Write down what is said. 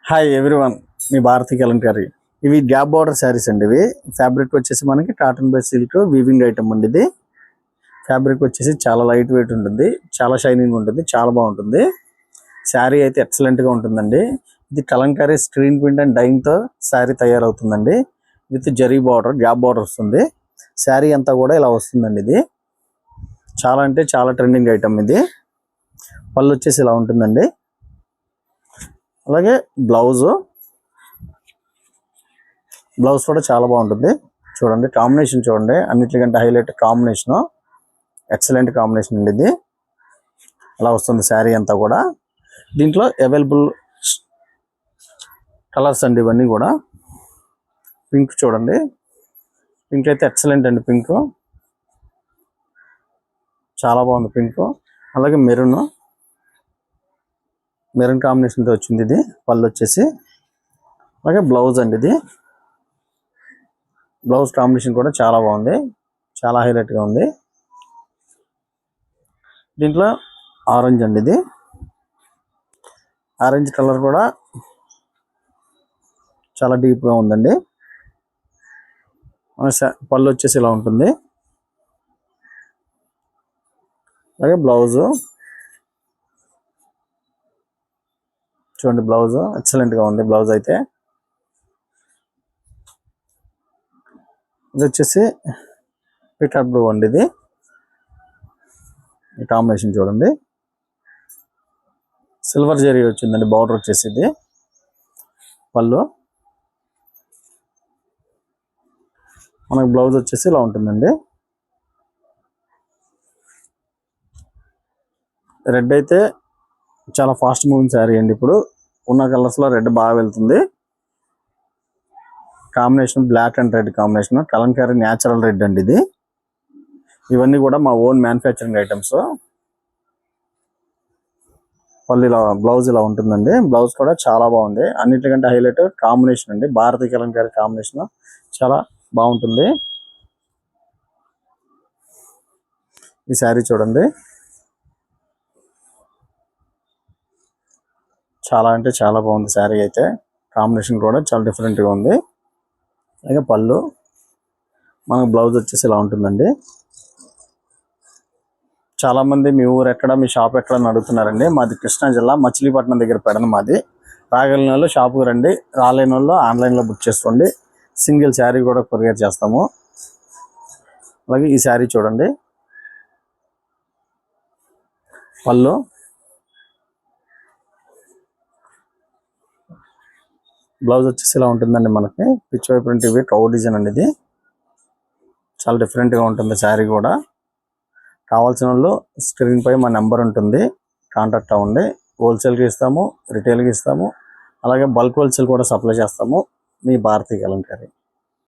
Hi everyone, మీ భారతి కలంకారీ. ఇవి gap border saris అండి. ఇవి ఫ్యాబ్రిక్ వచ్చేసి మనకి cotton by silk weaving item అండి. ఇది ఫ్యాబ్రిక్ వచ్చేసి చాలా లైట్ వెయిట్ ఉంటుంది, చాలా షైనింగ్ ఉంటుంది, చాలా బాగుంటుంది. శారీ అయితే ఎక్సలెంట్గా ఉంటుందండి. ఇది కలంకారీ స్క్రీన్ ప్రింట్ అండ్ డైయింగ్తో శారీ తయారవుతుందండి. With zari border, gap border వస్తుంది. శారీ అంతా కూడా ఇలా వస్తుందండి. ఇది చాలా అంటే చాలా ట్రెండింగ్ ఐటమ్. ఇది పళ్ళు వచ్చేసి ఇలా ఉంటుందండి. అలాగే బ్లౌజ్ కూడా చాలా బాగుంటుంది. చూడండి కాంబినేషన్ చూడండి, అన్నిటికంటే హైలైట్ కాంబినేషన్, ఎక్సలెంట్ కాంబినేషన్ అండి. ఇది అలా వస్తుంది శారీ అంతా కూడా. దీంట్లో అవైలబుల్ కలర్స్ అండి ఇవన్నీ కూడా. పింక్ చూడండి, పింక్ అయితే ఎక్సలెంట్ అండి. పింక్ చాలా బాగుంది పింక్. అలాగే మెరూన్ కాంబినేషన్తో వచ్చింది. ఇది పళ్ళు వచ్చేసి. అలాగే బ్లౌజ్ అండి. ఇది బ్లౌజ్ కాంబినేషన్ కూడా చాలా బాగుంది, చాలా హైలైట్గా ఉంది. దీంట్లో ఆరెంజ్ అండి. ఇది ఆరెంజ్ కలర్ కూడా చాలా డీప్గా ఉందండి. పళ్ళు వచ్చేసి ఇలా ఉంటుంది. అలాగే బ్లౌజ్ చూడండి, బ్లౌజ్ ఎక్సలెంట్గా ఉంది. బ్లౌజ్ అయితే ఇది వచ్చేసి పీకాక్ బ్లూ అండి. ఇది ఈ కాంబినేషన్ చూడండి, సిల్వర్ జరీ వచ్చిందండి బార్డర్ వచ్చేసి. ఇది పళ్ళు, మనకు బ్లౌజ్ వచ్చేసి ఇలా ఉంటుందండి. రెడ్ అయితే చాలా ఫాస్ట్ మూవింగ్ శారీ అండి. ఇప్పుడు ఉన్న కలర్స్లో రెడ్ బాగా వెళ్తుంది. Combination black and red combination, Kalamkari natural red అండి. ఇది ఇవన్నీ కూడా మా ఓన్ మ్యానుఫ్యాక్చరింగ్ ఐటమ్స్. పళ్ళు ఇలా, బ్లౌజ్ ఇలా ఉంటుందండి. బ్లౌజ్ కూడా చాలా బాగుంది. అన్నిటికంటే హైలైట్ కాంబినేషన్ అండి. భారతీయ కలంకారీ కాంబినేషన్ చాలా బాగుంటుంది. ఈ శారీ చూడండి, చాలా అంటే చాలా బాగుంది శారీ అయితే. కాంబినేషన్ కూడా చాలా డిఫరెంట్గా ఉంది. అలాగే పళ్ళు, మనకు బ్లౌజ్ వచ్చేసి ఇలా ఉంటుందండి. చాలామంది మీ ఊరు ఎక్కడ, మీ షాప్ ఎక్కడ అని అడుగుతున్నారండి. మాది కృష్ణా జిల్లా మచిలీపట్నం దగ్గర పెడన మాది. రాగలిగిన వాళ్ళు షాపుకి రండి, రాలేని వాళ్ళు ఆన్లైన్లో బుక్ చేసుకోండి. సింగిల్ శారీ కూడా కొరియర్ చేస్తాము. అలాగే ఈ శారీ చూడండి, పళ్ళు, బ్లౌజ్ వచ్చేసి ఇలా ఉంటుందండి. మనకి పిచ్ వై ప్రింట్, ఇవి కౌ డిజైన్ అండి. ఇది చాలా డిఫరెంట్గా ఉంటుంది శారీ కూడా. కావాల్సిన వాళ్ళు స్క్రీన్ పై మా నెంబర్ ఉంటుంది, కాంటాక్ట్ అవ్వండి. హోల్సేల్కి ఇస్తాము, రిటైల్కి ఇస్తాము, అలాగే బల్క్ హోల్సేల్ కూడా సప్లై చేస్తాము. మీ భారతీయ కలంకారీ.